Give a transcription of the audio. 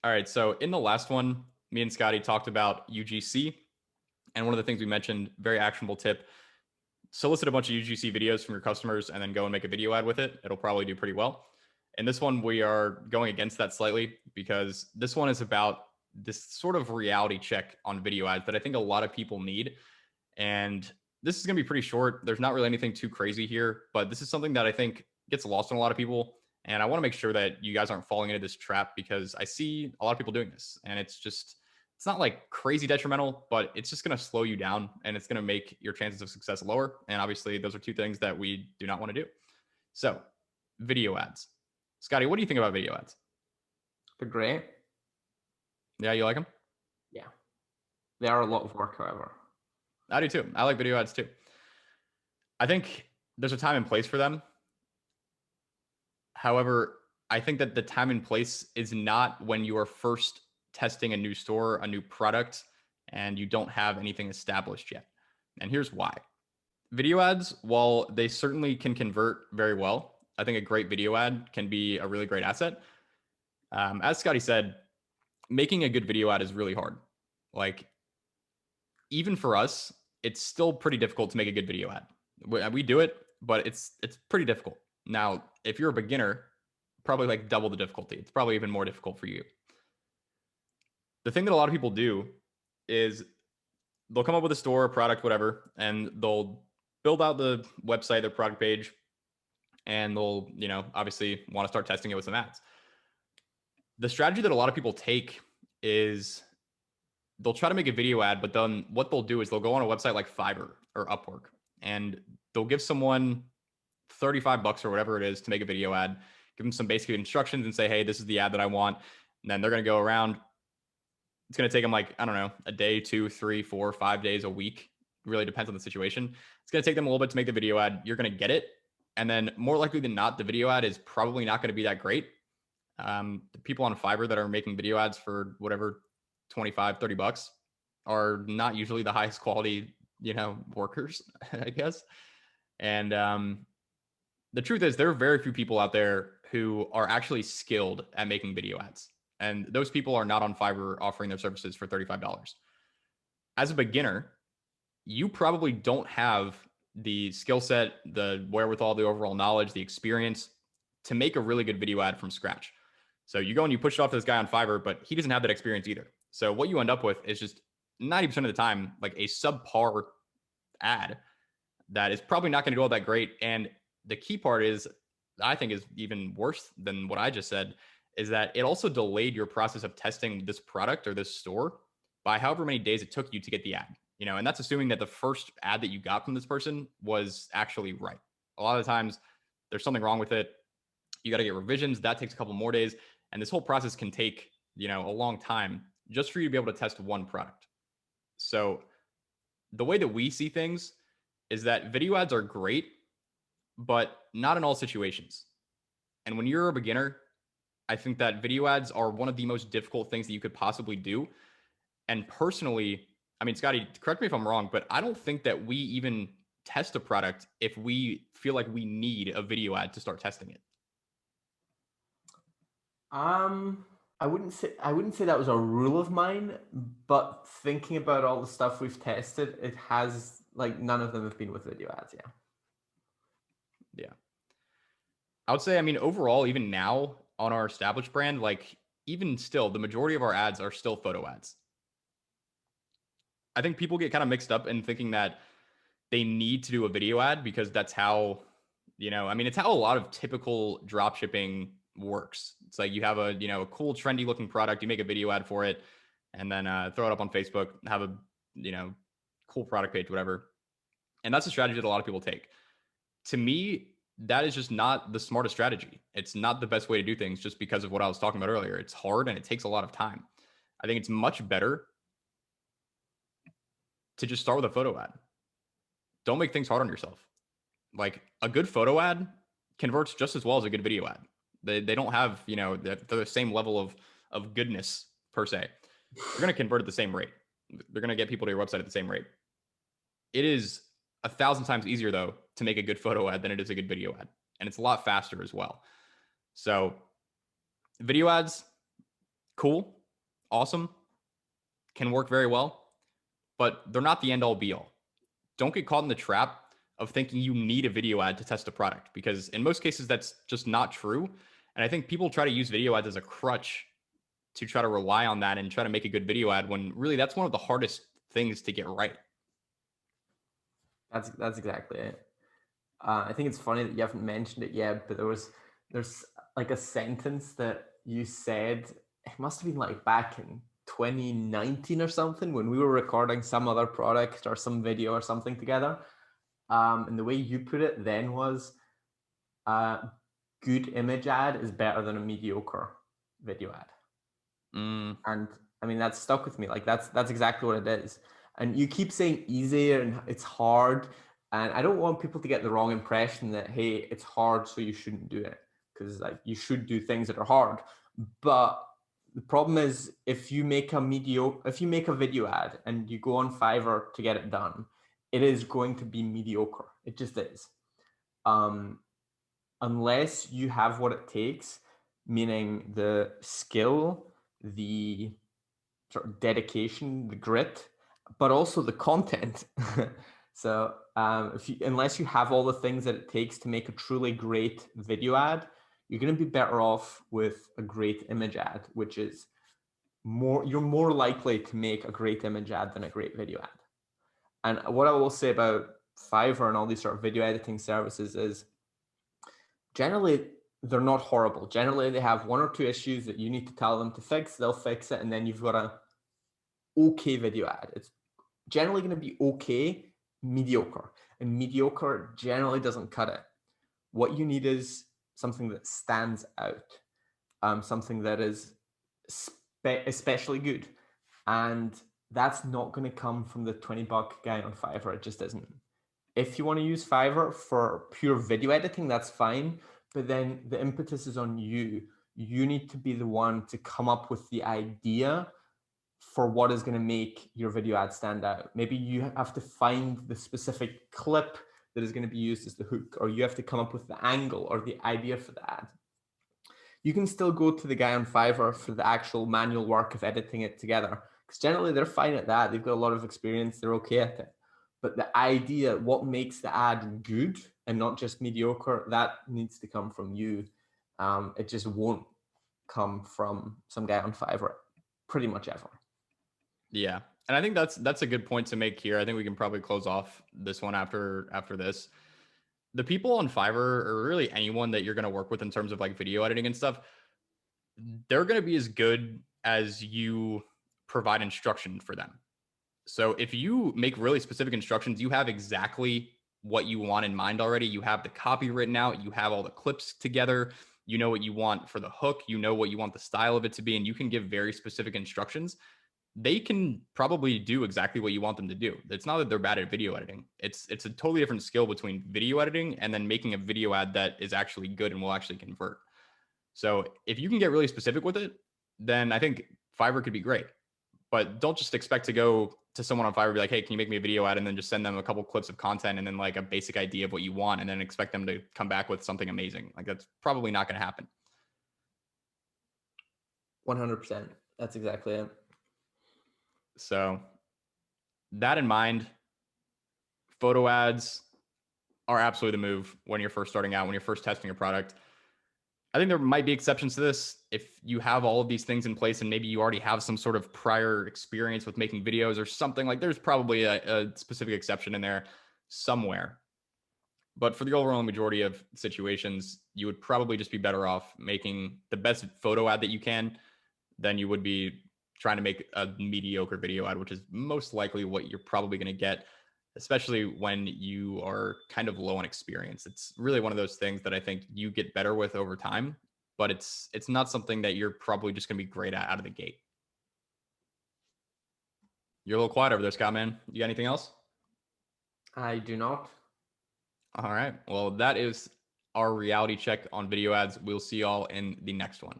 All right. So in the last one, me and Scotty talked about UGC. And one of the things we mentioned, very actionable tip, solicit a bunch of UGC videos from your customers and then go and make a video ad with it. It'll probably do pretty well. And this one, we are going against that slightly because this one is about this sort of reality check on video ads that I think a lot of people need. And this is going to be pretty short. There's not really anything too crazy here, but this is something that I think gets lost on a lot of people. And I want to make sure that you guys aren't falling into this trap because I see a lot of people doing this. And it's not like crazy detrimental, but it's just going to slow you down and it's going to make your chances of success lower. And obviously, those are two things that we do not want to do. So, video ads. Scotty, what do you think about video ads? They're great. Yeah, you like them? Yeah. They are a lot of work, however. I do too. I like video ads too. I think there's a time and place for them. However, I think that the time and place is not when you are first testing a new store, a new product, and you don't have anything established yet. And here's why. Video ads, while they certainly can convert very well, I think a great video ad can be a really great asset. As Scotty said, making a good video ad is really hard. Like, even for us, it's still pretty difficult to make a good video ad. We do it, but it's pretty difficult. Now, if you're a beginner, probably like double the difficulty. It's probably even more difficult for you. The thing that a lot of people do is they'll come up with a store, a product, whatever, and they'll build out the website, their product page, and they'll, obviously want to start testing it with some ads. The strategy that a lot of people take is they'll try to make a video ad, but then what they'll do is they'll go on a website like Fiverr or Upwork, and they'll give someone $35 or whatever it is to make a video ad, give them some basic instructions and say, hey, this is the ad that I want. And then they're going to go around. It's going to take them like, I don't know, a day, 2, 3, 4, 5 days, a week. It really depends on the situation. It's going to take them a little bit to make the video ad. You're going to get it. And then more likely than not, the video ad is probably not going to be that great. The people on Fiverr that are making video ads for whatever, 25, $30 are not usually the highest quality, workers, I guess. And the truth is there are very few people out there who are actually skilled at making video ads. And those people are not on Fiverr offering their services for $35. As a beginner, you probably don't have the skill set, the wherewithal, the overall knowledge, the experience to make a really good video ad from scratch. So you go and you push it off to this guy on Fiverr, but he doesn't have that experience either. So what you end up with is just 90% of the time, like a subpar ad that is probably not going to do all that great. And the key part is, I think is even worse than what I just said, is that it also delayed your process of testing this product or this store by however many days it took you to get the ad. And that's assuming that the first ad that you got from this person was actually right. A lot of the times there's something wrong with it. You got to get revisions. That takes a couple more days. And this whole process can take, a long time just for you to be able to test one product. So the way that we see things is that video ads are great, but not in all situations. And when you're a beginner, I think that video ads are one of the most difficult things that you could possibly do. And personally, I mean, Scotty, correct me if I'm wrong, but I don't think that we even test a product if we feel like we need a video ad to start testing it. I wouldn't say that was a rule of mine, but thinking about all the stuff we've tested, it has like none of them have been with video ads, yeah. Yeah. I would say, I mean, overall, even now on our established brand, like even still, the majority of our ads are still photo ads. I think people get kind of mixed up in thinking that they need to do a video ad because that's how, I mean, it's how a lot of typical drop shipping works. It's like you have a cool, trendy looking product, you make a video ad for it, and then throw it up on Facebook, have a, cool product page, whatever. And that's a strategy that a lot of people take. To me, that is just not the smartest strategy. It's not the best way to do things just because of what I was talking about earlier. It's hard and it takes a lot of time. I think it's much better to just start with a photo ad. Don't make things hard on yourself. Like a good photo ad converts just as well as a good video ad. They don't have, the same level of goodness per se. They're going to convert at the same rate. They're going to get people to your website at the same rate. It is 1,000 times easier though to make a good photo ad than it is a good video ad. And it's a lot faster as well. So video ads, Cool, awesome, can work very well, but they're not the end all be all. Don't get caught in the trap of thinking you need a video ad to test a product, because in most cases that's just not true. And I think people try to use video ads as a crutch to try to rely on that and try to make a good video ad when really that's one of the hardest things to get right. That's exactly it. I think it's funny that you haven't mentioned it yet, but there's like a sentence that you said. It must have been like back in 2019 or something when we were recording some other product or some video or something together. And the way you put it then was, good image ad is better than a mediocre video ad. Mm, And I mean, that's stuck with me. Like that's exactly what it is. And you keep saying easy and it's hard. And I don't want people to get the wrong impression that, hey, it's hard, so you shouldn't do it. Because like you should do things that are hard. But the problem is if you make a video ad and you go on Fiverr to get it done, it is going to be mediocre. It just is. Unless you have what it takes, meaning the skill, the sort of dedication, the grit, but also the content. So unless you have all the things that it takes to make a truly great video ad, you're going to be better off with a great image ad, which is you're more likely to make a great image ad than a great video ad. And what I will say about Fiverr and all these sort of video editing services is generally they're not horrible. Generally, they have one or two issues that you need to tell them to fix. They'll fix it, and then you've got a okay video ad. It's generally going to be okay, mediocre, and mediocre generally doesn't cut it. What you need is something that stands out, something that is especially good, and that's not going to come from the $20 guy on Fiverr. It just isn't. If you want to use Fiverr for pure video editing, that's fine. But then the impetus is on you. You need to be the one to come up with the idea for what is going to make your video ad stand out. Maybe you have to find the specific clip that is going to be used as the hook, or you have to come up with the angle or the idea for the ad. You can still go to the guy on Fiverr for the actual manual work of editing it together, because generally they're fine at that. They've got a lot of experience. They're okay at it. But the idea, what makes the ad good and not just mediocre, that needs to come from you. It just won't come from some guy on Fiverr pretty much ever. yeah. And I think that's a good point to make here. I think we can probably close off this one after this. The people on Fiverr, or really anyone that you're going to work with in terms of like video editing and stuff, they're going to be as good as you provide instruction for them. So if you make really specific instructions, you have exactly what you want in mind already. You have the copy written out, you have all the clips together, you know what you want for the hook, you know what you want the style of it to be, and you can give very specific instructions. They can probably do exactly what you want them to do. It's not that they're bad at video editing. It's a totally different skill between video editing and then making a video ad that is actually good and will actually convert. So if you can get really specific with it, then I think Fiverr could be great. But don't just expect to go to someone on Fiverr and be like, hey, can you make me a video ad? And then just send them a couple clips of content and then like a basic idea of what you want, and then expect them to come back with something amazing. Like that's probably not going to happen. 100%. That's exactly it. So that in mind, photo ads are absolutely the move when you're first starting out, when you're first testing a product. I think there might be exceptions to this. If you have all of these things in place and maybe you already have some sort of prior experience with making videos or something, like there's probably a specific exception in there somewhere. But for the overall majority of situations, you would probably just be better off making the best photo ad that you can than you would be trying to make a mediocre video ad, which is most likely what you're probably going to get, especially when you are kind of low on experience. It's really one of those things that I think you get better with over time, but it's not something that you're probably just going to be great at out of the gate. You're a little quiet over there, Scott, man. You got anything else? I do not. All right. Well, that is our reality check on video ads. We'll see y'all in the next one.